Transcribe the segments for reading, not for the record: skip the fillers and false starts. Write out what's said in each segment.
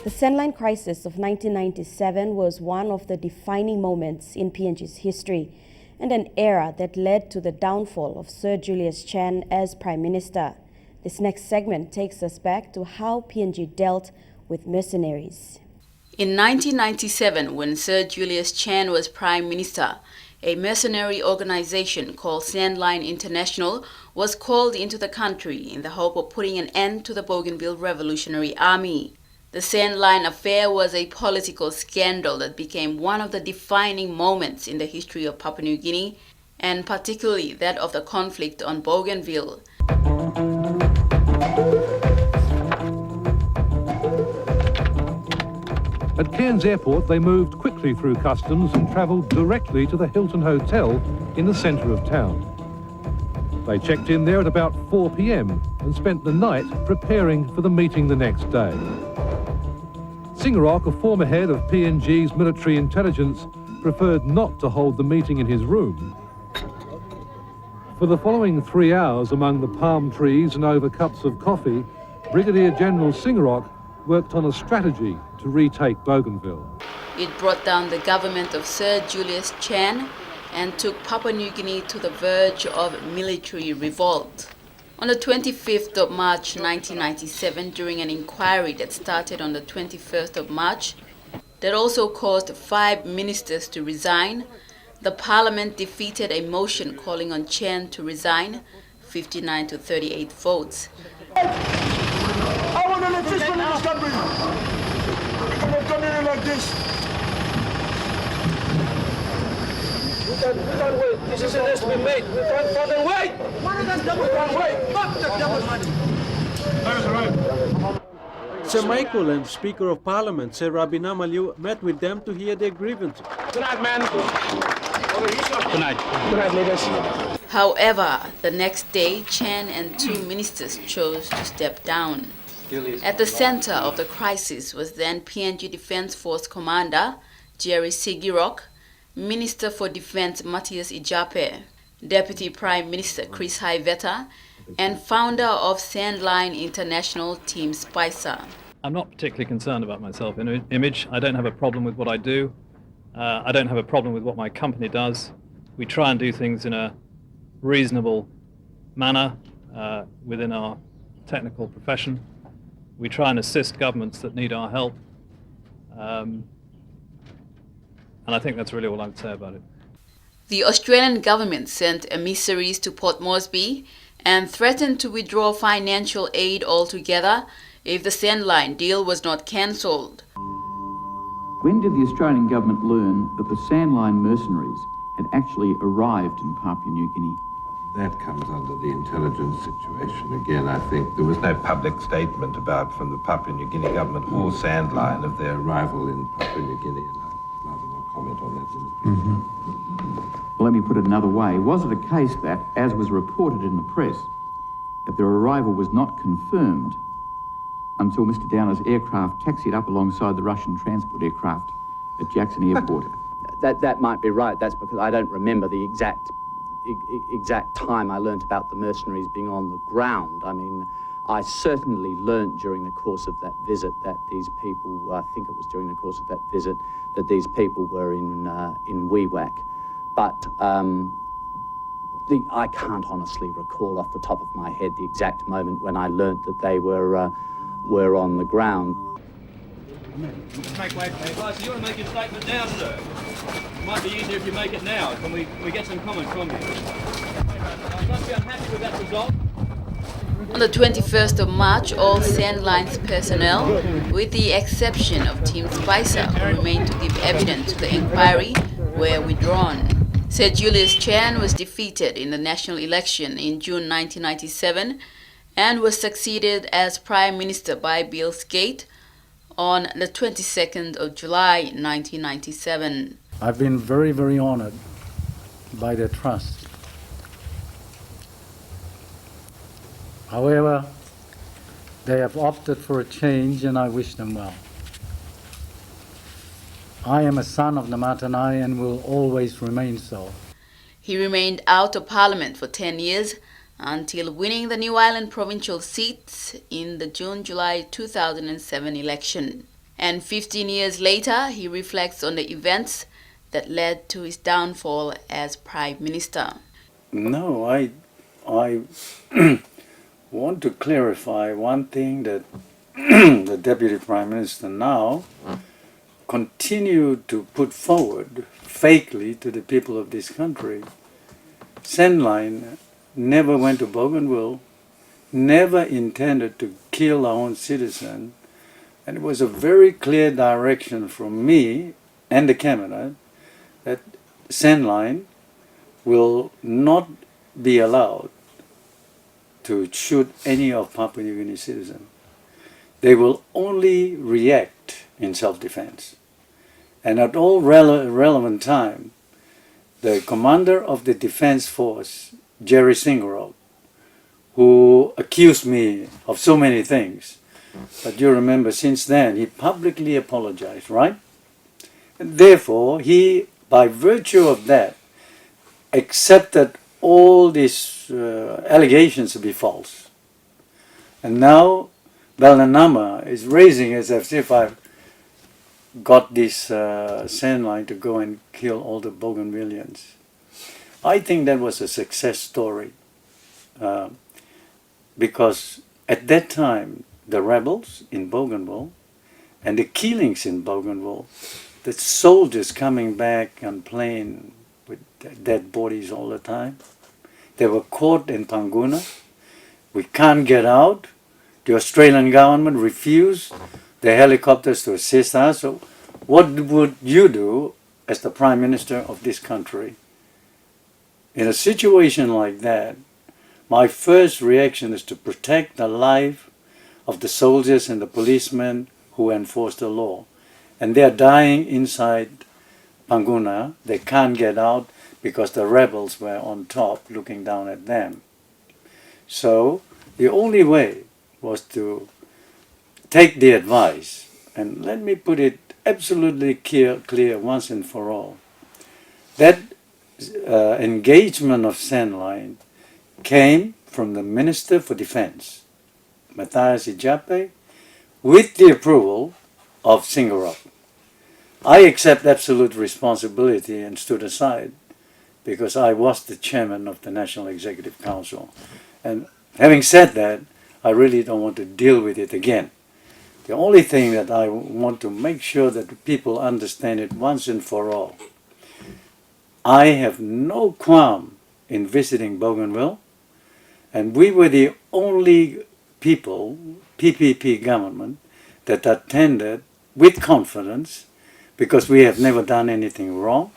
The Sandline crisis of 1997 was one of the defining moments in PNG's history and an era that led to the downfall of Sir Julius Chan as Prime Minister. This next segment takes us back to how PNG dealt with mercenaries. In 1997, when Sir Julius Chan was Prime Minister, a mercenary organization called Sandline International was called into the country in the hope of putting an end to the Bougainville Revolutionary Army. The Sandline affair was a political scandal that became one of the defining moments in the history of Papua New Guinea, and particularly that of the conflict on Bougainville. At Cairns Airport, they moved quickly through customs and travelled directly to the Hilton Hotel in the centre of town. They checked in there at about 4 p.m. and spent the night preparing for the meeting the next day. Singarok, a former head of PNG's military intelligence, preferred not to hold the meeting in his room. For the following 3 hours among the palm trees and over cups of coffee, Brigadier General Singarok worked on a strategy to retake Bougainville. It brought down the government of Sir Julius Chan and took Papua New Guinea to the verge of military revolt. On the 25th of March 1997, during an inquiry that started on the 21st of March, that also caused 5 ministers to resign, the parliament defeated a motion calling on Chan to resign, 59 to 38 votes. I want an electrician in this country. We cannot continue like this. We can't wait. Decision has to be made. We can't fucking wait. We can't wait. Fuck the devil money. That is right. Sir Michael and Speaker of Parliament, Sir Rabina Maliu, met with them to hear their grievances. Good night, man. Good night. Good night, ladies. However, the next day, Chan and 2 ministers chose to step down. At the center of the crisis was then PNG Defence Force Commander Jerry Sigirok, Minister for Defence Matthias Ijape, Deputy Prime Minister Chris Haiveta, and founder of Sandline International Team Piksa. I'm not particularly concerned about my self-image. I don't have a problem with what I do. I don't have a problem with what my company does. We try and do things in a reasonable manner within our technical profession. We try and assist governments that need our help. And I think that's really all I would say about it. The Australian government sent emissaries to Port Moresby and threatened to withdraw financial aid altogether if the Sandline deal was not cancelled. When did the Australian government learn that the Sandline mercenaries had actually arrived in Papua New Guinea? That comes under the intelligence situation. Again, I think there was no public statement about from the Papua New Guinea government or Sandline of their arrival in Papua New Guinea, and I'd rather not comment on that. Well, let me put it another way. Was it a case that, as was reported in the press, that their arrival was not confirmed until Mr. Downer's aircraft taxied up alongside the Russian transport aircraft at Jackson Airport? That might be right. That's because I don't remember the exact time I learnt about the mercenaries being on the ground. I mean, I certainly learnt during the course of that visit that these people, I think it was during the course of that visit, that these people were in Wewak. But I can't honestly recall off the top of my head the exact moment when I learnt that they were on the ground. Make way for me. So you want to make your statement now, sir? It might be easier if you make it now. Can we get some comment from you? I must be unhappy with that result. On the 21st of March, all Sandline's personnel, with the exception of Team Piksa, who remained to give evidence to the inquiry, were withdrawn. Sir Julius Chan was defeated in the national election in June 1997 and was succeeded as Prime Minister by Bill Skate on the 22nd of July 1997. I've been very, very honored by their trust. However, they have opted for a change and I wish them well. I am a son of the Matanai and will always remain so. He remained out of Parliament for 10 years until winning the New Ireland provincial seats in the June-July 2007 election. And 15 years later, he reflects on the events that led to his downfall as Prime Minister. No, I want to clarify one thing, that the Deputy Prime Minister now continue to put forward fakely to the people of this country. Sandline never went to Bougainville, never intended to kill our own citizen, and it was a very clear direction from me and the cabinet that Sandline will not be allowed to shoot any of Papua New Guinea citizens. They will only react in self-defense. And at all relevant time, the commander of the defense force, Jerry Singarov, who accused me of so many things, but you remember since then he publicly apologized, right? And therefore, he, by virtue of that, accepted all these allegations to be false. And now Belnanama is raising as if I've got this Sandline to go and kill all the Bougainvilleans. I think that was a success story because at that time the rebels in Bougainville and the killings in Bougainville, the soldiers coming back on plane with dead bodies all the time. They were caught in Panguna. We can't get out. The Australian government refused the helicopters to assist us. So what would you do as the Prime Minister of this country? In a situation like that, my first reaction is to protect the life of the soldiers and the policemen who enforce the law. And they are dying inside Panguna. They can't get out because the rebels were on top looking down at them. So the only way was to take the advice, and let me put it absolutely clear once and for all. That engagement of Sandline came from the Minister for Defense, Matthias Ijape, with the approval of Singarov. I accept absolute responsibility and stood aside because I was the chairman of the National Executive Council. And having said that, I really don't want to deal with it again. The only thing that I want to make sure that people understand it once and for all. I have no qualm in visiting Bougainville, and we were the only people, PPP government, that attended with confidence, because we have never done anything wrong,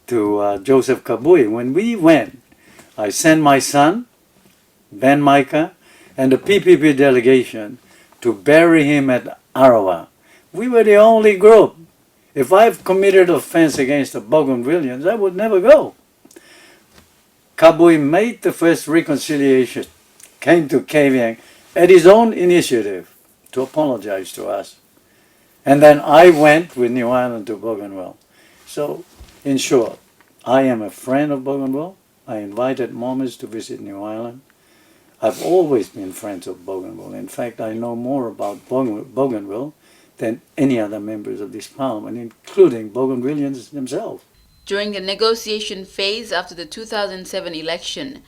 to Joseph Kabui. When we went, I sent my son, Ben Micah, and the PPP delegation to bury him at Arawa. We were the only group. If I've committed offense against the Bougainvilleans, I would never go. Kabui made the first reconciliation, came to Kavieng at his own initiative to apologize to us. And then I went with New Ireland to Bougainville. So, in short, I am a friend of Bougainville. I invited Mormons to visit New Ireland. I've always been friends of Bougainville. In fact, I know more about Bougainville than any other members of this parliament, including Bougainvilleans themselves. During the negotiation phase after the 2007 election,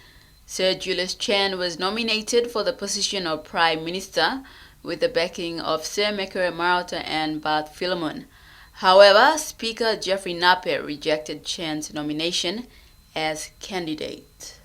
Sir Julius Chen was nominated for the position of Prime Minister with the backing of Sir Mekere Marauta and Bart Philemon. However, Speaker Geoffrey Nape rejected Chen's nomination as candidate.